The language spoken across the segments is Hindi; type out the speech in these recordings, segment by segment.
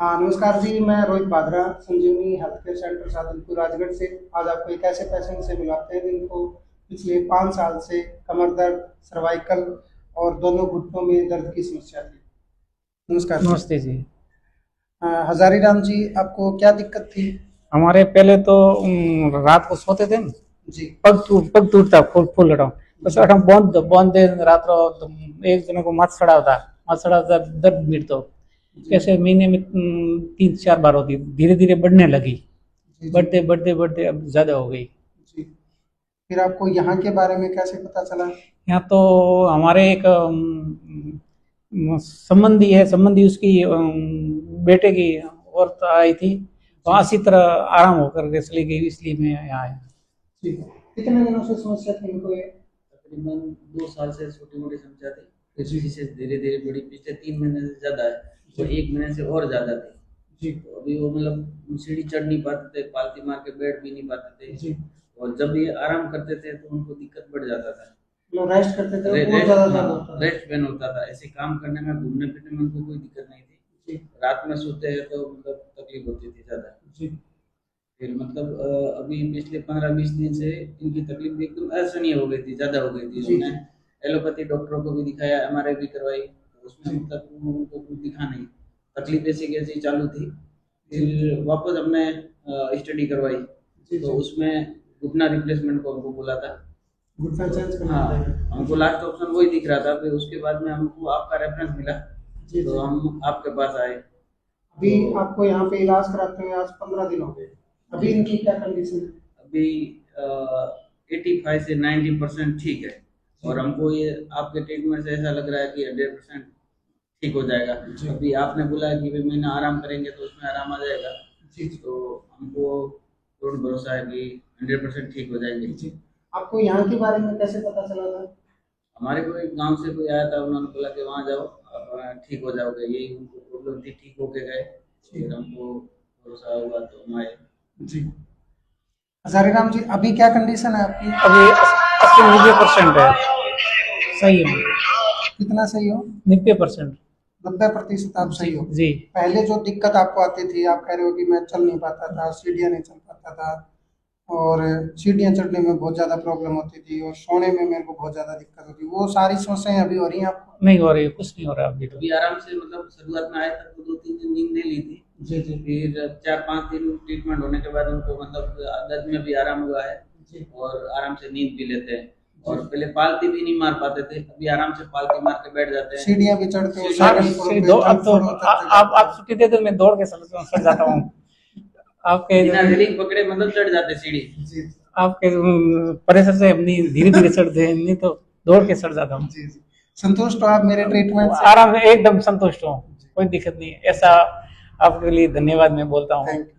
हाँ नमस्कार जी, मैं Rohit Badra Sanjeevani health care centre Sadulpur Rajgarh से आज आपको एक ऐसे पेशेंट से मिलाते हैं जिनको पिछले 5 साल से कमर दर्द, सर्वाइकल और दोनों घुटनों में दर्द की समस्या थी। नमस्कार जी। नमस्ते जी। हजारी राम जी, आपको क्या दिक्कत थी? हमारे पहले तो रात को सोते थे न, जी पग टूटता फुल फुल अटम बस जी अटम बंद दे रात रो तो एक जने को मत सड़ा होता दर्द मिट तो जी कैसे महीने में 3-4 बार होती, धीरे धीरे बढ़ने लगी, जी जी बढ़ते बढ़ते बढ़ते अब ज्यादा हो गई। जी। फिर आपको यहाँ के बारे में कैसे पता चला? यहाँ तो हमारे एक संबंधी है, संबंधी उसकी बेटे की औरत आई थी, जी वहां इसी तरह आराम होकर के चली गई, इसलिए मैं यहाँ आया। ठीक है। कितने दिनों से समस्या थी इनको ये? तकरीबन 2 साल से छोटी मोटी समस्या थी, फिर जी इसी से धीरे धीरे बढ़ी, पिछले 3 महीने से ज्यादा है, जी और 1 महीने से और ज्यादा थी। जी तो अभी वो मतलब सीढ़ी चढ़ नहीं पाते थे, पालती मार के बैठ भी नहीं पाते थे, जी। और जब ये आराम करते थे तो उनको दिक्कत बढ़ जाता था। मतलब रेस्ट करते थे और रेस्ट, ज्यादा दर्द हाँ, होता था। रेस्ट पेन होता था, ऐसे काम करने में, घूमने फिरने में उनको कोई दिक्कत नहीं थी। जी रात में सोते हैं तो मतलब तकलीफ होती थी ज्यादा। जी फिर मतलब अभी पिछले 15-20 दिन से इनकी तकलीफ एकदम असहनीय हो गई थी, ज़्यादा हो गई थी। जी हमने जी एलोपैथी डॉक्टरों को भी दिखाया, एमआरआई भी करवाई, तो उसमें जी मतलब उनको कुछ दिखा नहीं, तकलीफ ऐसी कैसी चालू थी। जी फिर वापस हमने स्टडी करवाई, जी तो जी। उसमें घुटना रिप्लेसमेंट को हमको बोला था। घुटना चेंज करना हाँ, पड़ेगा। हमको लास्ट ऑप्शन वही दिख रहा था। फिर उसके बाद में हमको आपका रेफरेंस मिला, जी तो जी। हम आपके पास आए। अभी तो आपको यहाँ पे इलाज कराते हुए आज 15 दिन हो गए। अभी इनकी क्या कंडीशन है? अभी 85 से 90% ठीक है, और हमको ये आपके ट्रीटमेंट से ऐसा लग रहा है कि 100% ठीक हो जाएगा। जी अभी आपने बोला है कि भाई महीना आराम करेंगे तो उसमें आराम आ जाएगा, जी जी तो हमको पूर्ण भरोसा है कि 100% ठीक हो जाएंगे। जी। आपको यहाँ के बारे में कैसे पता चला था? हमारे को एक गांव से कोई आया था, उन्होंने बोला कि वहाँ जाओ, आप ठीक हो जाओगे, यही उनको प्रॉब्लम थी, ठीक होके गए। जी फिर हमको भरोसा हुआ तो हम आए। जी। हजारी राम जी, अभी क्या कंडीशन है आपकी? अभी 80-90% है, सही है, कितना सही हो? 90%। 90% आप जी सही हो। जी। पहले जो दिक्कत आपको आती थी, आप कह रहे हो कि मैं चल नहीं पाता था, सीढ़ियाँ नहीं चल पाता था, और सीढ़ियाँ चढ़ने में बहुत ज़्यादा प्रॉब्लम होती थी, और सोने में मेरे को बहुत ज़्यादा दिक्कत होती है, वो सारी समस्याएं अभी हो रही हैं आपको? नहीं हो रही, कुछ नहीं हो रहा अभी तो। अभी आराम से, मतलब शुरुआत में आए तक तो 2-3 दिन नींद नहीं ली थी। जी जी फिर 4-5 दिन ट्रीटमेंट होने के बाद उनको मतलब दर्द में भी आराम हुआ है, जी और आराम से नींद भी लेते हैं। और पहले पालती भी नहीं मार पाते थे, अभी आराम से पालती मार के बैठ जाते हैं। सीढ़ियाँ भी चढ़ते हो, सीढ़ियाँ सेकंड भी, फ्लोर पे, दो अब थर्ड तो फ्लोर में उतरते आप जाते हो। छुट्टी दे दो, मैं दौड़ के सड़ जाता हूँ। आपके बिना रेलिंग पकड़े मतलब चढ़ जाते सीढ़ी। जी आपके प्रेशर से अपनी धीरे धीरे चढ़ते हैं, नहीं तो दौड़ के चढ़ जाता हूँ। जी जी। संतुष्ट हो आप मेरे ट्रीटमेंट से? आराम से एकदम संतुष्ट हूँ, कोई दिक्कत नहीं है। ऐसा आपके लिए धन्यवाद मैं बोलता हूँ। Thank you.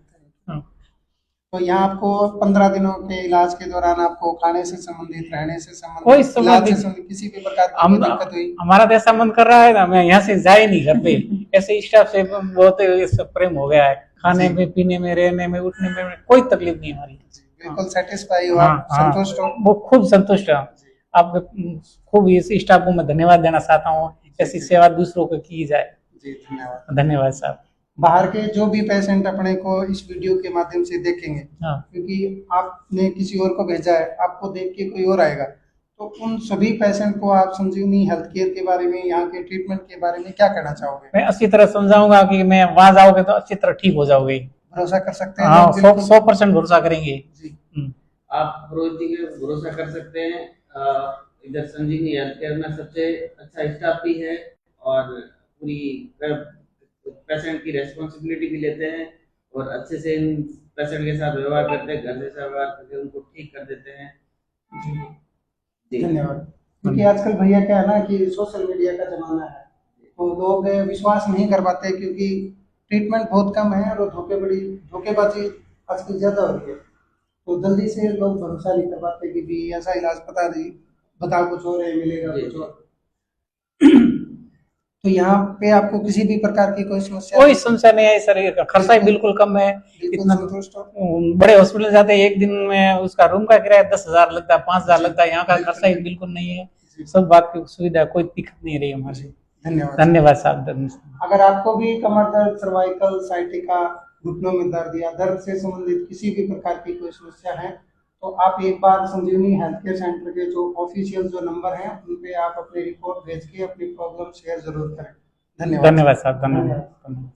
तो यहाँ आपको 15 दिनों के इलाज के दौरान आपको खाने से संबंधित, रहने से कोई संबंधित, इलाज से संबंधित संबंधित किसी भी प्रकार की हम कोई दिक्कत हुई? हमारा तो ऐसा मन कर रहा है ना, मैं यहाँ से जा ही नहीं घर पे। ऐसे स्टाफ से बहुत इस प्रेम हो गया है, खाने जी में, पीने में, रहने में, उठने में कोई तकलीफ नहीं हमारी। जी, बिल्कुल सेटिस्फाई हो हाँ आप, हाँ, संतुष्ट हो? वो खूब संतुष्ट है। आप खूब इस स्टाफ को मैं धन्यवाद देना चाहता हूँ, ऐसी सेवा दूसरों को की जाए। जी धन्यवाद। धन्यवाद साहब। बाहर के जो भी पेशेंट अपने को इस वीडियो के माध्यम से देखेंगे, हाँ, क्योंकि आपने किसी और को भेजा है, आपको देख के कोई और आएगा, तो उन सभी पेशेंट को आप संजीवनी हेल्थ केयर के बारे में, यहाँ के ट्रीटमेंट के बारे में क्या कहना चाहोगे? मैं अच्छी तरह समझाऊंगा कि मैं वहां जाओगे तो अच्छी तरह ठीक हो जाओगे। भरोसा कर सकते हैं हाँ, लोग? बिल्कुल 100% भरोसा करेंगे। जी आप रोहित जी के भरोसा कर सकते हैं। इधर संजीवनी हेल्थ केयर में सबसे अच्छा स्टाफ भी है, और पूरी पेशेंट की रेस्पॉन्सिबिलिटी भी लेते हैं, और अच्छे से इन पेशेंट के साथ व्यवहार करते हैं, घर जैसा व्यवहार करके उनको ठीक कर देते हैं। जी जी, धन्यवाद। क्योंकि आजकल भैया क्या है ना कि सोशल मीडिया का जमाना है, तो लोग विश्वास नहीं कर पाते, क्योंकि ट्रीटमेंट बहुत कम है और धोखेबाजी आजकल ज़्यादा हो रही है, तो जल्दी से लोग भरोसा नहीं कर पाते कि भी ऐसा इलाज पता नहीं, बताओ कुछ और है, मिलेगा जी, कुछ जी। और। तो यहाँ पे आपको किसी भी प्रकार की कोई समस्या कोई नहीं? समस्या नहीं है सर, खर्चा ही बिल्कुल कम है। बिल्कुल इतना संतुष्ट हो? बड़े हॉस्पिटल जाते हैं, एक दिन में उसका रूम का किराया 10,000 लगता है, 5,000 लगता है, यहाँ का खर्चा ही बिल्कुल नहीं है। जी सब बात की सुविधा, कोई दिक्कत नहीं रही हमारी। धन्यवाद। धन्यवाद साहब, धन्यवाद। अगर आपको भी कमर दर्द, सर्वाइकल, साइटिका, घुटनों में दर्द या दर्द से संबंधित किसी भी प्रकार की कोई समस्या है तो आप एक बार संजीवनी हेल्थ केयर सेंटर के जो ऑफिशियल जो नंबर हैं उन पे आप अपनी रिपोर्ट भेज के अपनी प्रॉब्लम शेयर जरूर करें। धन्यवाद। धन्यवाद साहब, धन्यवाद।